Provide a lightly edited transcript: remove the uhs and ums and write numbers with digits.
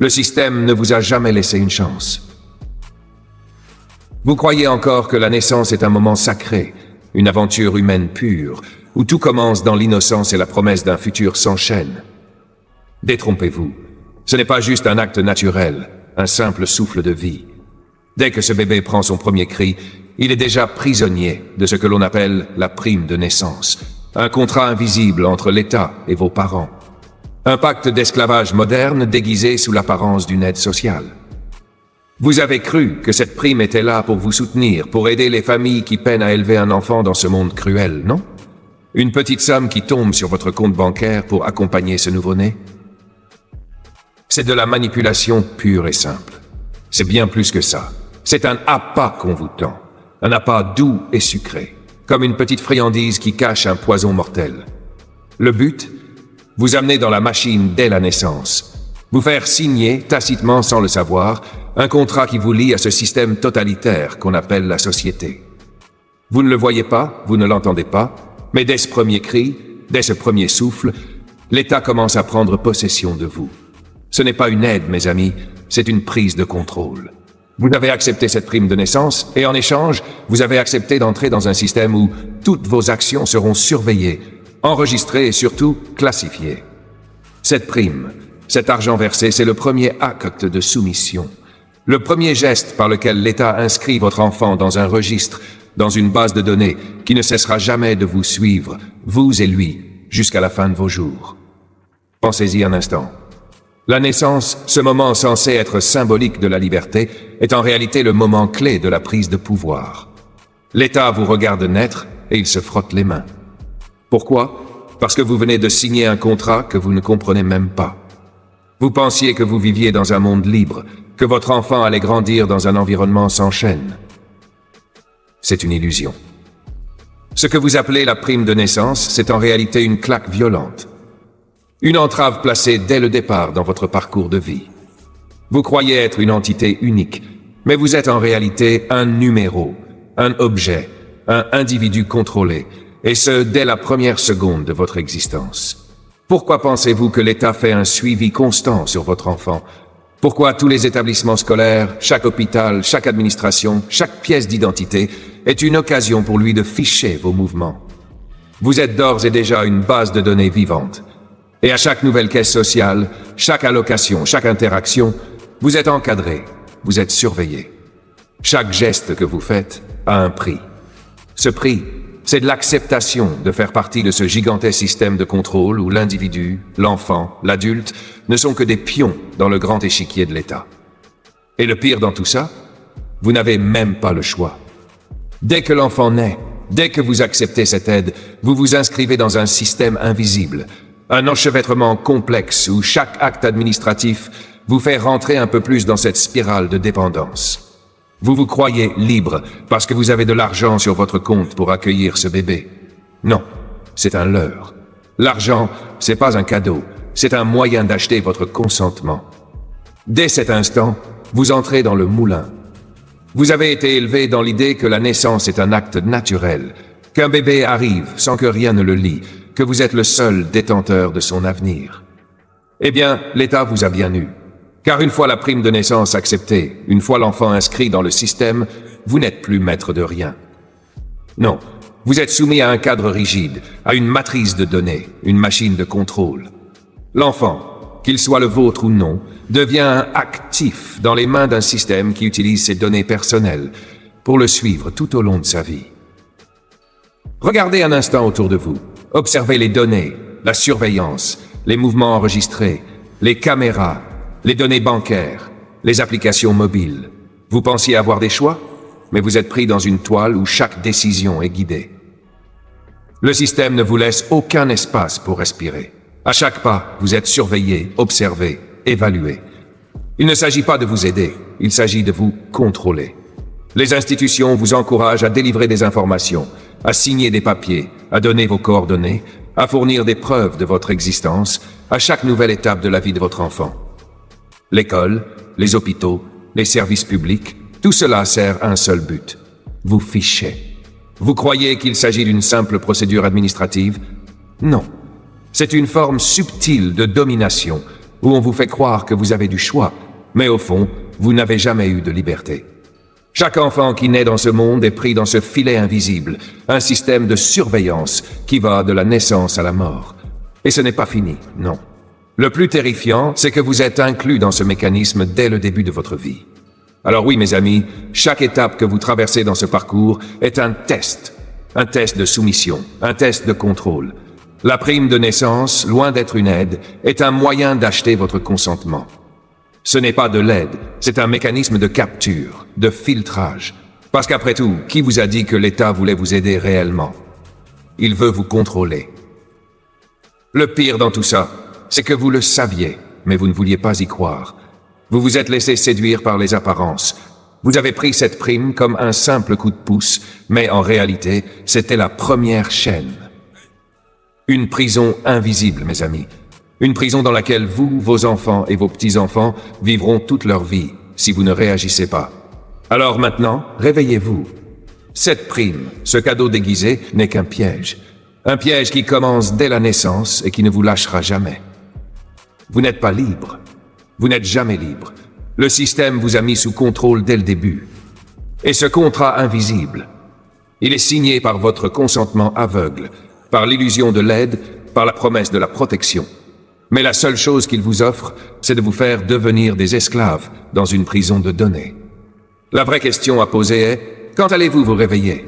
Le système ne vous a jamais laissé une chance. Vous croyez encore que la naissance est un moment sacré, une aventure humaine pure, où tout commence dans l'innocence et la promesse d'un futur s'enchaîne. Détrompez-vous. Ce n'est pas juste un acte naturel, un simple souffle de vie. Dès que ce bébé prend son premier cri, il est déjà prisonnier de ce que l'on appelle la prime de naissance, un contrat invisible entre l'État et vos parents. Un pacte d'esclavage moderne déguisé sous l'apparence d'une aide sociale. Vous avez cru que cette prime était là pour vous soutenir, pour aider les familles qui peinent à élever un enfant dans ce monde cruel, non? Une petite somme qui tombe sur votre compte bancaire pour accompagner ce nouveau-né? C'est de la manipulation pure et simple. C'est bien plus que ça. C'est un appât qu'on vous tend. Un appât doux et sucré, comme une petite friandise qui cache un poison mortel. Le but? Vous amener dans la machine dès la naissance. Vous faire signer, tacitement sans le savoir, un contrat qui vous lie à ce système totalitaire qu'on appelle la société. Vous ne le voyez pas, vous ne l'entendez pas, mais dès ce premier cri, dès ce premier souffle, l'État commence à prendre possession de vous. Ce n'est pas une aide, mes amis, c'est une prise de contrôle. Vous avez accepté cette prime de naissance, et en échange, vous avez accepté d'entrer dans un système où toutes vos actions seront surveillées, enregistrées et surtout classifiées. Cette prime, cet argent versé, c'est le premier acte de soumission. Le premier geste par lequel l'État inscrit votre enfant dans un registre, dans une base de données, qui ne cessera jamais de vous suivre, vous et lui, jusqu'à la fin de vos jours. Pensez-y un instant. La naissance, ce moment censé être symbolique de la liberté, est en réalité le moment clé de la prise de pouvoir. L'État vous regarde naître et il se frotte les mains. Pourquoi? Parce que vous venez de signer un contrat que vous ne comprenez même pas. Vous pensiez que vous viviez dans un monde libre, que votre enfant allait grandir dans un environnement sans chaîne. C'est une illusion. Ce que vous appelez la prime de naissance, c'est en réalité une claque violente. Une entrave placée dès le départ dans votre parcours de vie. Vous croyez être une entité unique, mais vous êtes en réalité un numéro, un objet, un individu contrôlé, et ce, dès la première seconde de votre existence. Pourquoi pensez-vous que l'État fait un suivi constant sur votre enfant? Pourquoi tous les établissements scolaires, chaque hôpital, chaque administration, chaque pièce d'identité est une occasion pour lui de ficher vos mouvements? Vous êtes d'ores et déjà une base de données vivante. Et à chaque nouvelle caisse sociale, chaque allocation, chaque interaction, vous êtes encadré, vous êtes surveillé. Chaque geste que vous faites a un prix. Ce prix, c'est de l'acceptation de faire partie de ce gigantesque système de contrôle où l'individu, l'enfant, l'adulte ne sont que des pions dans le grand échiquier de l'État. Et le pire dans tout ça, vous n'avez même pas le choix. Dès que l'enfant naît, dès que vous acceptez cette aide, vous vous inscrivez dans un système invisible, un enchevêtrement complexe où chaque acte administratif vous fait rentrer un peu plus dans cette spirale de dépendance. Vous vous croyez libre parce que vous avez de l'argent sur votre compte pour accueillir ce bébé. Non, c'est un leurre. L'argent, c'est pas un cadeau, c'est un moyen d'acheter votre consentement. Dès cet instant, vous entrez dans le moulin. Vous avez été élevé dans l'idée que la naissance est un acte naturel, qu'un bébé arrive sans que rien ne le lie, que vous êtes le seul détenteur de son avenir. Eh bien, l'État vous a bien eu. Car une fois la prime de naissance acceptée, une fois l'enfant inscrit dans le système, vous n'êtes plus maître de rien. Non, vous êtes soumis à un cadre rigide, à une matrice de données, une machine de contrôle. L'enfant, qu'il soit le vôtre ou non, devient un actif dans les mains d'un système qui utilise ses données personnelles pour le suivre tout au long de sa vie. Regardez un instant autour de vous. Observez les données, la surveillance, les mouvements enregistrés, les caméras, les données bancaires, les applications mobiles. Vous pensiez avoir des choix, mais vous êtes pris dans une toile où chaque décision est guidée. Le système ne vous laisse aucun espace pour respirer. À chaque pas, vous êtes surveillé, observé, évalué. Il ne s'agit pas de vous aider, il s'agit de vous contrôler. Les institutions vous encouragent à délivrer des informations, à signer des papiers, à donner vos coordonnées, à fournir des preuves de votre existence à chaque nouvelle étape de la vie de votre enfant. L'école, les hôpitaux, les services publics, tout cela sert à un seul but. Vous ficher. Vous croyez qu'il s'agit d'une simple procédure administrative? Non. C'est une forme subtile de domination, où on vous fait croire que vous avez du choix, mais au fond, vous n'avez jamais eu de liberté. Chaque enfant qui naît dans ce monde est pris dans ce filet invisible, un système de surveillance qui va de la naissance à la mort. Et ce n'est pas fini, non. Le plus terrifiant, c'est que vous êtes inclus dans ce mécanisme dès le début de votre vie. Alors oui, mes amis, chaque étape que vous traversez dans ce parcours est un test de soumission, un test de contrôle. La prime de naissance, loin d'être une aide, est un moyen d'acheter votre consentement. Ce n'est pas de l'aide, c'est un mécanisme de capture, de filtrage. Parce qu'après tout, qui vous a dit que l'État voulait vous aider réellement? Il veut vous contrôler. Le pire dans tout ça, c'est que vous le saviez, mais vous ne vouliez pas y croire. Vous vous êtes laissé séduire par les apparences. Vous avez pris cette prime comme un simple coup de pouce, mais en réalité, c'était la première chaîne. Une prison invisible, mes amis. Une prison dans laquelle vous, vos enfants et vos petits-enfants vivront toute leur vie, si vous ne réagissez pas. Alors maintenant, réveillez-vous. Cette prime, ce cadeau déguisé, n'est qu'un piège. Un piège qui commence dès la naissance et qui ne vous lâchera jamais. Vous n'êtes pas libre. Vous n'êtes jamais libre. Le système vous a mis sous contrôle dès le début. Et ce contrat invisible, il est signé par votre consentement aveugle, par l'illusion de l'aide, par la promesse de la protection. Mais la seule chose qu'il vous offre, c'est de vous faire devenir des esclaves dans une prison de données. La vraie question à poser est, quand allez-vous vous réveiller?